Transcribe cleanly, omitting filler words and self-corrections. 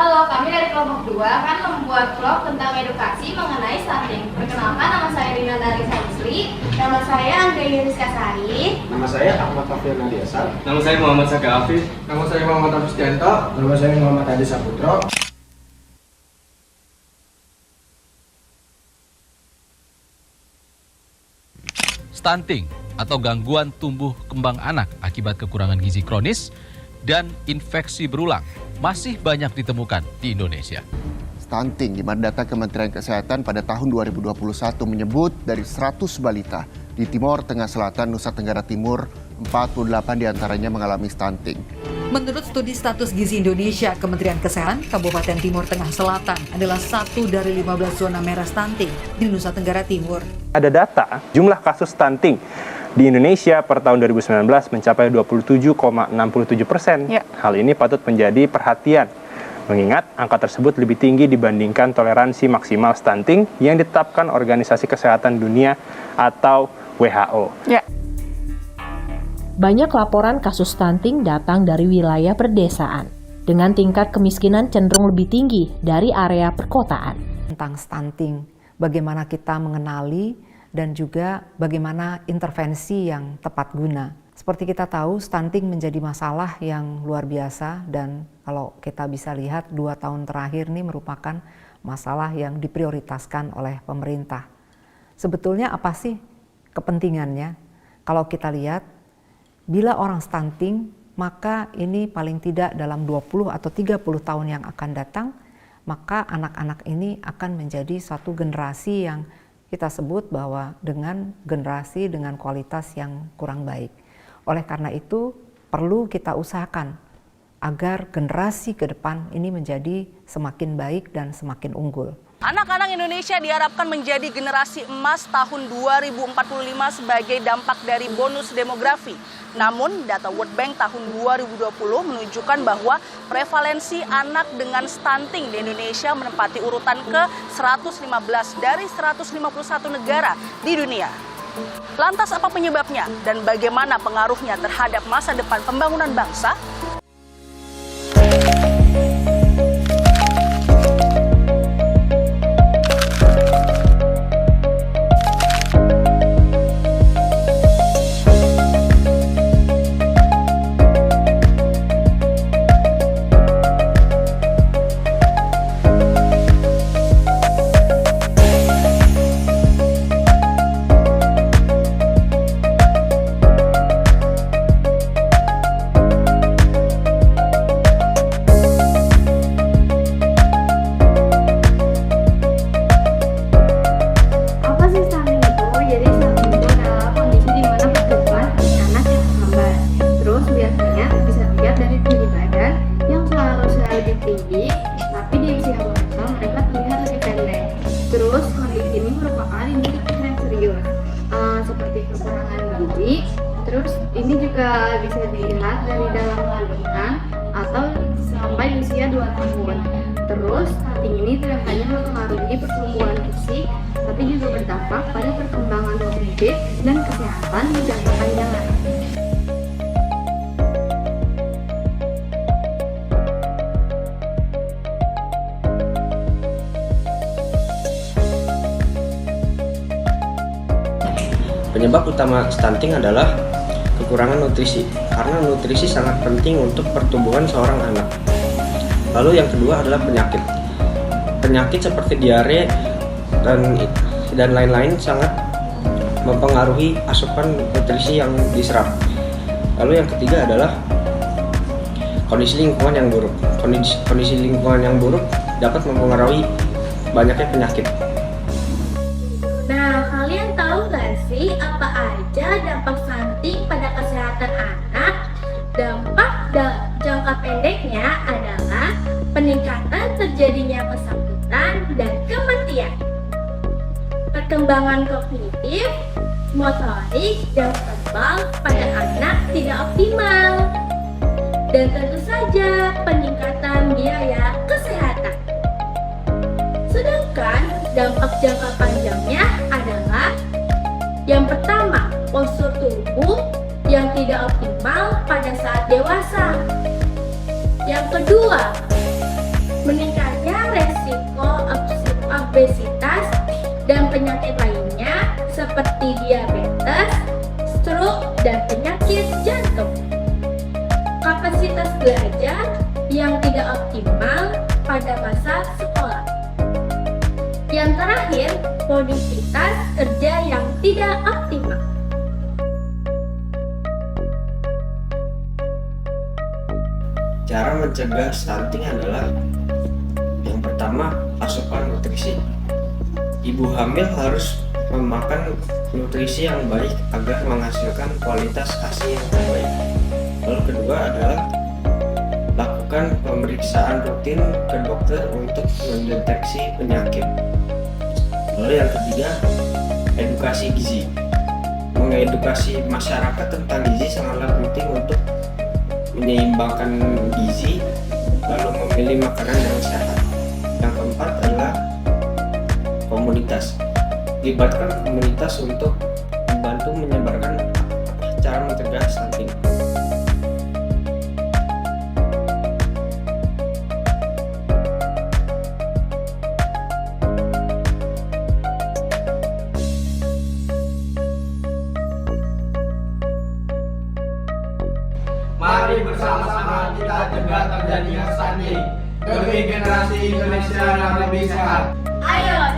Halo, kami dari kelompok 2 akan membuat vlog tentang edukasi mengenai stunting. Perkenalkan, nama saya Rina Darisa Isri, nama saya Anggreni Rizka Sari, Nama saya Ahmad Taufir Nadiasa. Nama saya Muhammad Saka Afif. Nama saya Muhammad Abis Janto. Nama saya Muhammad Adi Saputro. Stunting atau gangguan tumbuh kembang anak akibat kekurangan gizi kronis dan infeksi berulang masih banyak ditemukan di Indonesia. Stunting, di mana data Kementerian Kesehatan pada tahun 2021 menyebut dari 100 balita di Timor Tengah Selatan, Nusa Tenggara Timur, 48 diantaranya mengalami stunting. Menurut studi status gizi Indonesia, Kementerian Kesehatan, Kabupaten Timur Tengah Selatan adalah satu dari 15 zona merah stunting di Nusa Tenggara Timur. Ada data jumlah kasus stunting di Indonesia per tahun 2019 mencapai 27,67%. Hal ini patut menjadi perhatian, mengingat angka tersebut lebih tinggi dibandingkan toleransi maksimal stunting yang ditetapkan Organisasi Kesehatan Dunia atau WHO. Banyak laporan kasus stunting datang dari wilayah perdesaan, dengan tingkat kemiskinan cenderung lebih tinggi dari area perkotaan. Tentang stunting, bagaimana kita mengenali dan juga bagaimana intervensi yang tepat guna. Seperti kita tahu, stunting menjadi masalah yang luar biasa dan kalau kita bisa lihat 2 tahun terakhir ini merupakan masalah yang diprioritaskan oleh pemerintah. Sebetulnya apa sih kepentingannya? Kalau kita lihat, bila orang stunting, maka ini paling tidak dalam 20 atau 30 tahun yang akan datang, maka anak-anak ini akan menjadi suatu generasi yang kita sebut bahwa dengan generasi dengan kualitas yang kurang baik. Oleh karena itu, perlu kita usahakan agar generasi ke depan ini menjadi semakin baik dan semakin unggul. Anak-anak Indonesia diharapkan menjadi generasi emas tahun 2045 sebagai dampak dari bonus demografi. Namun, data World Bank tahun 2020 menunjukkan bahwa prevalensi anak dengan stunting di Indonesia menempati urutan ke-115 dari 151 negara di dunia. Lantas apa penyebabnya dan bagaimana pengaruhnya terhadap masa depan pembangunan bangsa? Tinggi, tapi di usia dewasa mereka terlihat lebih pendek. Terus kondisi ini merupakan indikasi yang serius, seperti kekurangan gizi. Terus ini juga bisa dilihat dari dalam kandungan atau sampai usia 2 tahun. Terus stunting ini tidak hanya mempengaruhi pertumbuhan fisik, tapi juga berdampak pada perkembangan kognitif dan kesehatan di jangka panjang. Penyebab utama stunting adalah kekurangan nutrisi, karena nutrisi sangat penting untuk pertumbuhan seorang anak. Lalu yang kedua adalah penyakit. Penyakit seperti diare dan lain-lain sangat mempengaruhi asupan nutrisi yang diserap. Lalu yang ketiga adalah kondisi lingkungan yang buruk. Kondisi lingkungan yang buruk dapat mempengaruhi banyaknya penyakit. Nah, kalian tahu nggak sih apa aja dampak stunting pada kesehatan anak? Dampak jangka pendeknya adalah peningkatan terjadinya kesakitan dan kematian, perkembangan kognitif, motorik, dan verbal pada anak tidak optimal, dan tentu saja peningkatan biaya kesehatan. Sedangkan dampak jangka panjangnya adalah yang pertama, postur tubuh yang tidak optimal pada saat dewasa. Yang kedua, seperti diabetes, stroke, dan penyakit jantung. Kapasitas belajar yang tidak optimal pada masa sekolah. Yang terakhir, produktivitas kerja yang tidak optimal. Cara mencegah stunting adalah yang pertama, asupan nutrisi. Ibu hamil harus memakan nutrisi yang baik agar menghasilkan kualitas ASI yang terbaik. Lalu kedua adalah lakukan pemeriksaan rutin ke dokter untuk mendeteksi penyakit. Lalu yang ketiga, edukasi gizi. Mengedukasi masyarakat tentang gizi sangatlah penting untuk menyeimbangkan gizi, lalu memilih makanan yang sehat. Yang keempat adalah komunitas. Libatkan komunitas untuk membantu menyebarkan cara mencegah stunting. Mari bersama-sama kita cegah terjadinya stunting demi generasi Indonesia yang lebih sehat. Ayo